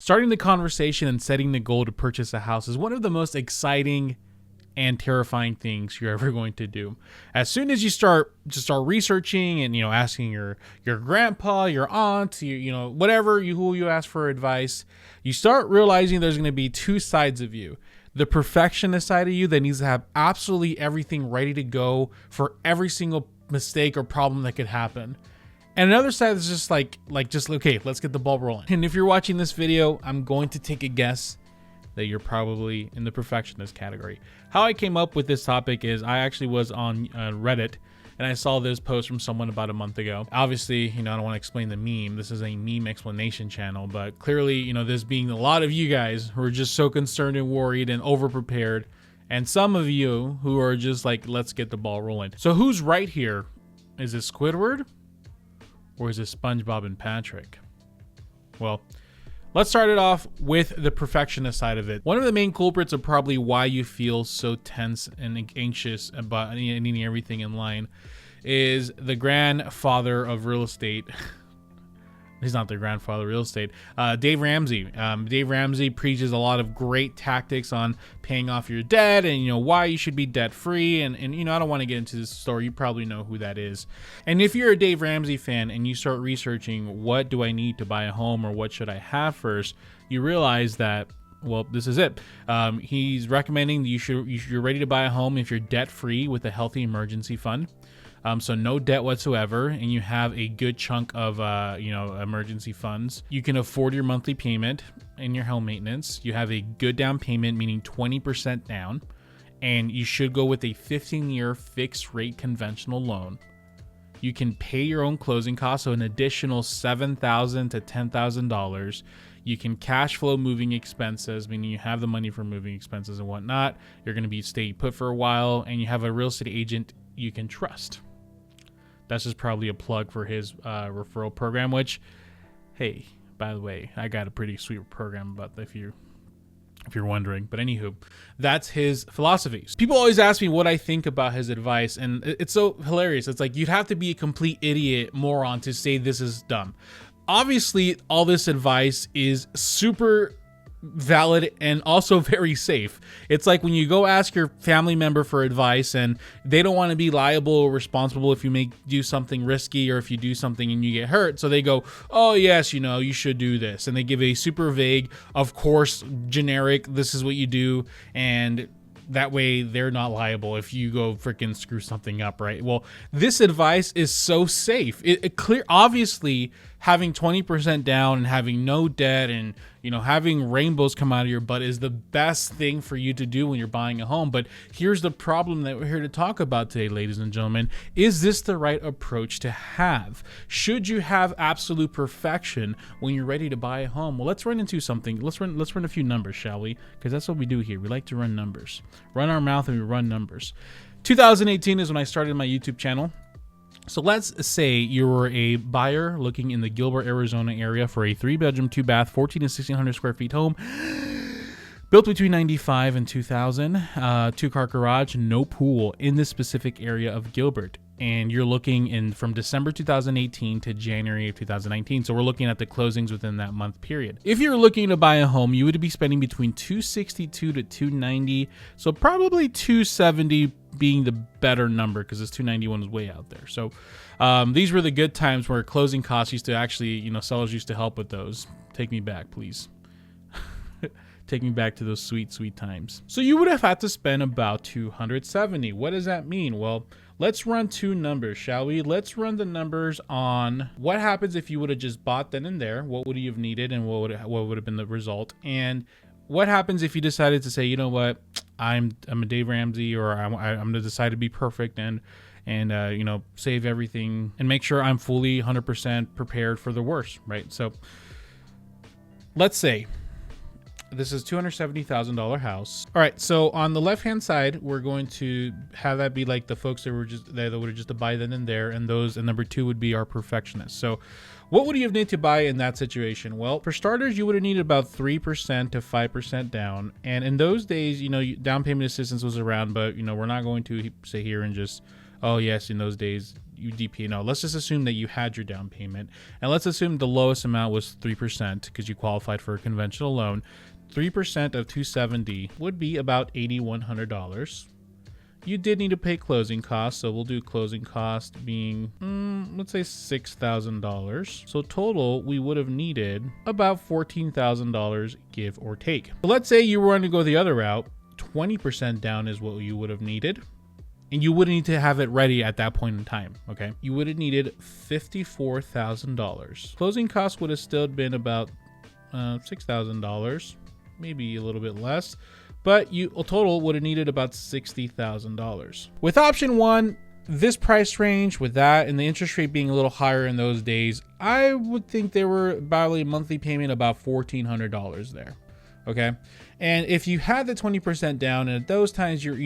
Starting the conversation and setting the goal to purchase a house is one of the most exciting and terrifying things you're ever going to do. As soon as you start researching and asking your grandpa, your aunt, whatever who you ask for advice, you start realizing there's going to be two sides of you. The perfectionist side of you that needs to have absolutely everything ready to go for every single mistake or problem that could happen. And another side is just okay, let's get the ball rolling. And if you're watching this video, I'm going to take a guess that you're probably in the perfectionist category. How I came up with this topic is I actually was on Reddit and I saw this post from someone about a month ago. Obviously, I don't want to explain the meme. This is a meme explanation channel, but clearly, this being a lot of you guys who are just so concerned and worried and over-prepared, and some of you who are just like, let's get the ball rolling. So who's right here? Is it Squidward or is it SpongeBob and Patrick? Well, let's start it off with the perfectionist side of it. One of the main culprits of probably why you feel so tense and anxious about needing everything in line is the grandfather of real estate. He's not the grandfather of real estate. Dave Ramsey. Dave Ramsey preaches a lot of great tactics on paying off your debt and why you should be debt free. And I don't want to get into this story. You probably know who that is. And if you're a Dave Ramsey fan and you start researching what do I need to buy a home or what should I have first, you realize that, well, this is it. He's recommending that you're ready to buy a home if you're debt free with a healthy emergency fund. So no debt whatsoever, and you have a good chunk of emergency funds. You can afford your monthly payment and your home maintenance. You have a good down payment, meaning 20% down, and you should go with a 15-year fixed rate conventional loan. You can pay your own closing costs, so an additional $7,000 to $10,000. You can cash flow moving expenses, meaning you have the money for moving expenses and whatnot. You're going to stay put for a while, and you have a real estate agent you can trust. That's just probably a plug for his referral program, which, hey, by the way, I got a pretty sweet program about that if you're wondering. But anywho, that's his philosophies. People always ask me what I think about his advice, and it's so hilarious. It's like you'd have to be a complete idiot moron to say this is dumb. Obviously, all this advice is super valid and also very safe. It's like when you go ask your family member for advice and they don't want to be liable or responsible if you do something risky or if you do something and you get hurt. So they go, oh yes, you should do this. And they give a super vague, of course, generic, this is what you do. And that way they're not liable if you go freaking screw something up, right? Well, this advice is so safe. Obviously having 20% down and having no debt and having rainbows come out of your butt is the best thing for you to do when you're buying a home. But here's the problem that we're here to talk about today, ladies and gentlemen. Is this the right approach to have? Should you have absolute perfection when you're ready to buy a home? Well, let's run into something. Let's run a few numbers, shall we? Because that's what we do here. We like to run numbers. Run our mouth and we run numbers. 2018 is when I started my YouTube channel. So let's say you were a buyer looking in the Gilbert, Arizona area for a 3-bedroom, 2-bath, 1,400 to 1,600 square feet home, built between 95 and 2000, 2-car garage, no pool in this specific area of Gilbert. And you're looking from December 2018 to January of 2019. So we're looking at the closings within that month period. If you're looking to buy a home, you would be spending between $262 to $290. So probably $270 being the better number because this $291 is way out there. So these were the good times where closing costs used to actually, sellers used to help with those. Take me back, please. Take me back to those sweet, sweet times. So you would have had to spend about $270. What does that mean? Well, let's run two numbers, shall we? Let's run the numbers on what happens if you would have just bought then and there. What would you have needed and what would have been the result? And what happens if you decided to say, you know what, I'm a Dave Ramsey, or I'm going to decide to be perfect and save everything and make sure I'm fully 100% prepared for the worst, right? So let's say this is $270,000 house. All right, so on the left-hand side, we're going to have that be like the folks that would have just to buy then and there, and number two would be our perfectionists. So what would you have needed to buy in that situation? Well, for starters, you would have needed about 3% to 5% down. And in those days, down payment assistance was around, but we're not going to sit here and just, oh yes, in those days DP. Let's just assume that you had your down payment, and let's assume the lowest amount was 3% because you qualified for a conventional loan. 3% of 270 would be about $8,100. You did need to pay closing costs, so we'll do closing cost being, let's say $6,000. So total, we would have needed about $14,000, give or take. So let's say you were going to go the other route. 20% down is what you would have needed. And you wouldn't need to have it ready at that point in time, okay? You would have needed $54,000. Closing costs would have still been about $6,000, maybe a little bit less. But you total would have needed about $60,000. With option one, this price range with that and the interest rate being a little higher in those days, I would think there were about a monthly payment about $1,400 there. Okay. And if you had the 20% down, and at those times you're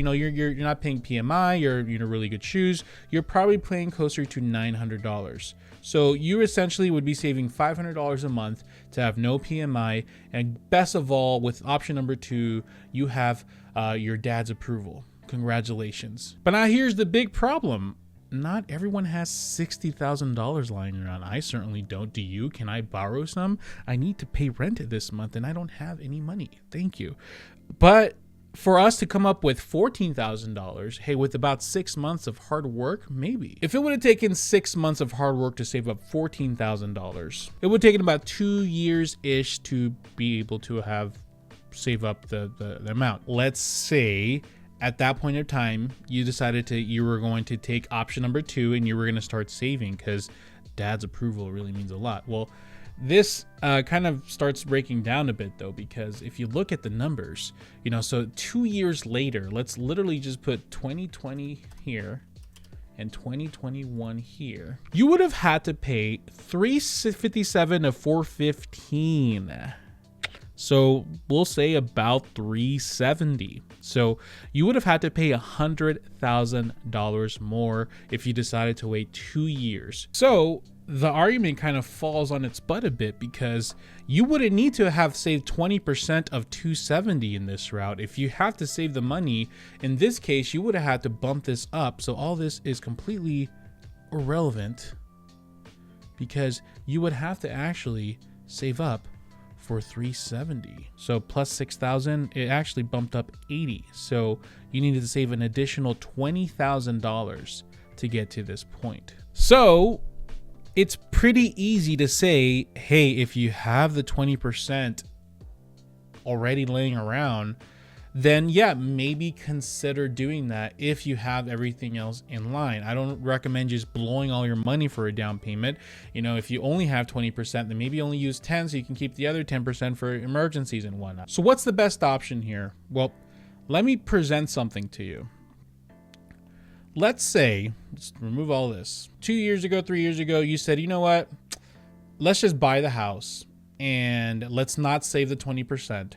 not paying PMI, you're in really good shoes, you're probably paying closer to $900. So you essentially would be saving $500 a month to have no PMI. And best of all, with option number two, you have your dad's approval. Congratulations. But now here's the big problem. Not everyone has $60,000 lying around. I certainly don't. Do you? Can I borrow some? I need to pay rent this month and I don't have any money. Thank you. But for us to come up with $14,000, hey, with about 6 months of hard work, maybe. If it would have taken 6 months of hard work to save up $14,000, it would have taken about 2 years-ish to be able to have save up the amount. Let's say at that point in time, you decided you were going to take option number two and you were going to start saving because dad's approval really means a lot. Well, this kind of starts breaking down a bit though, because if you look at the numbers, so 2 years later, let's literally just put 2020 here and 2021 here. You would have had to pay $357 of $415. So we'll say about $370. So you would have had to pay $100,000 more if you decided to wait 2 years. So the argument kind of falls on its butt a bit because you wouldn't need to have saved 20% of 270 in this route. If you have to save the money, in this case, you would have had to bump this up. So all this is completely irrelevant because you would have to actually save up for 370. So plus 6,000, it actually bumped up 80. So you needed to save an additional $20,000 to get to this point. So it's pretty easy to say, hey, if you have the 20% already laying around, then yeah, maybe consider doing that if you have everything else in line. I don't recommend just blowing all your money for a down payment. If you only have 20%, then maybe only use 10 so you can keep the other 10% for emergencies and whatnot. So what's the best option here? Well, let me present something to you. Let's say, let's remove all this. 2 years ago, 3 years ago, you said, you know what? Let's just buy the house and let's not save the 20%.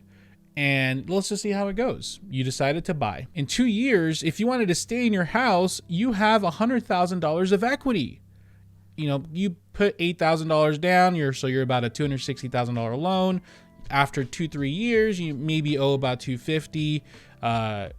And let's just see how it goes. You decided to buy. In 2 years, if you wanted to stay in your house, you have $100,000 of equity. You put $8,000 down, you're about a $260,000 loan. After 2-3 years, you maybe owe about $250,000.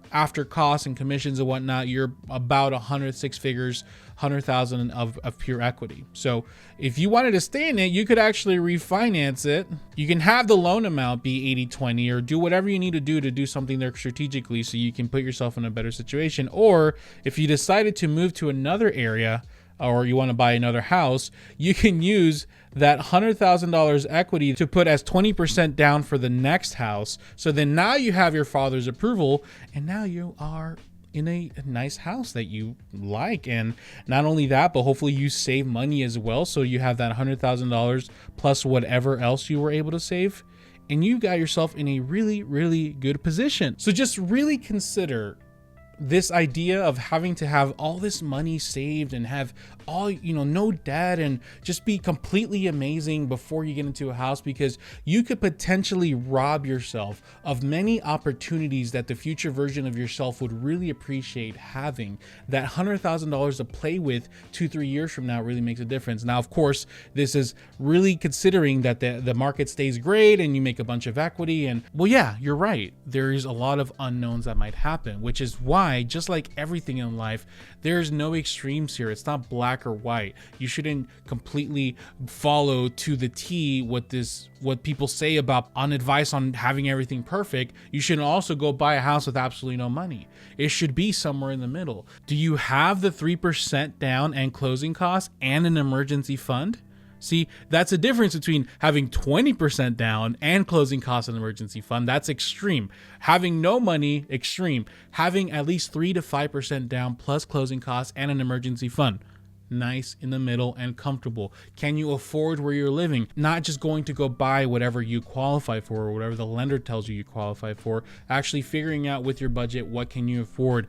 After costs and commissions and whatnot, you're about 106 figures, 100,000 of pure equity. So if you wanted to stay in it, you could actually refinance it. You can have the loan amount be 80-20 or do whatever you need to do something there strategically so you can put yourself in a better situation. Or if you decided to move to another area or you want to buy another house, you can use that $100,000 equity to put as 20% down for the next house. So then now you have your father's approval and now you are in a nice house that you like. And not only that, but hopefully you save money as well. So you have that $100,000 plus whatever else you were able to save. And you got yourself in a really, really good position. So just really consider this idea of having to have all this money saved and have all, no debt and just be completely amazing before you get into a house, because you could potentially rob yourself of many opportunities that the future version of yourself would really appreciate having. That $100,000 to play with 2-3 years from now really makes a difference. Now, of course, this is really considering that the market stays great and you make a bunch of equity. And well, yeah, you're right. There's a lot of unknowns that might happen, which is why why, just like everything in life, there's no extremes here. It's not black or white. You shouldn't completely follow to the T what people say about on advice on having everything perfect. You shouldn't also go buy a house with absolutely no money. It should be somewhere in the middle. Do you have the 3% down and closing costs and an emergency fund? See, that's a difference between having 20% down and closing costs and emergency fund. That's extreme. Having no money, extreme. Having at least 3 to 5% down plus closing costs and an emergency fund. Nice in the middle and comfortable. Can you afford where you're living? Not just going to go buy whatever you qualify for or whatever the lender tells you qualify for. Actually figuring out with your budget, what can you afford?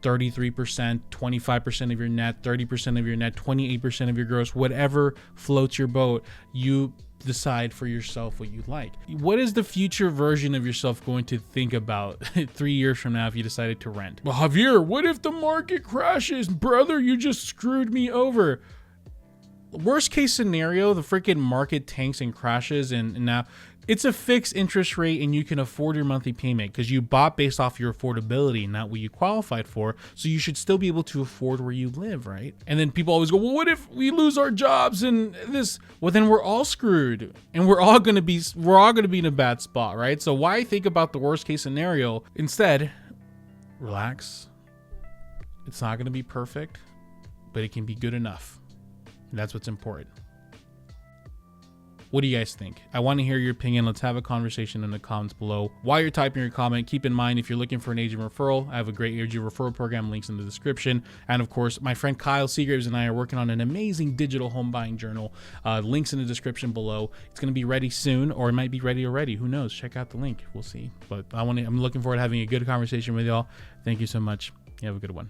33%, 25% of your net, 30% of your net, 28% of your gross, whatever floats your boat, you decide for yourself what you like. What is the future version of yourself going to think about 3 years from now if you decided to rent? Well, Javier, what if the market crashes? Brother, you just screwed me over. Worst case scenario, the freaking market tanks and crashes, and now it's a fixed interest rate and you can afford your monthly payment because you bought based off your affordability, not what you qualified for. So you should still be able to afford where you live, right? And then people always go, well, what if we lose our jobs and this? Well, then we're all screwed and we're all gonna be in a bad spot, right? So why think about the worst case scenario? Instead, relax. It's not gonna be perfect, but it can be good enough. And that's what's important. What do you guys think? I want to hear your opinion. Let's have a conversation in the comments below. While you're typing your comment, keep in mind, if you're looking for an agent referral, I have a great agent referral program, links in the description. And of course, my friend Kyle Seagraves and I are working on an amazing digital home buying journal. Links in the description below. It's going to be ready soon, or it might be ready already. Who knows? Check out the link. We'll see. But I'm looking forward to having a good conversation with y'all. Thank you so much. You have a good one.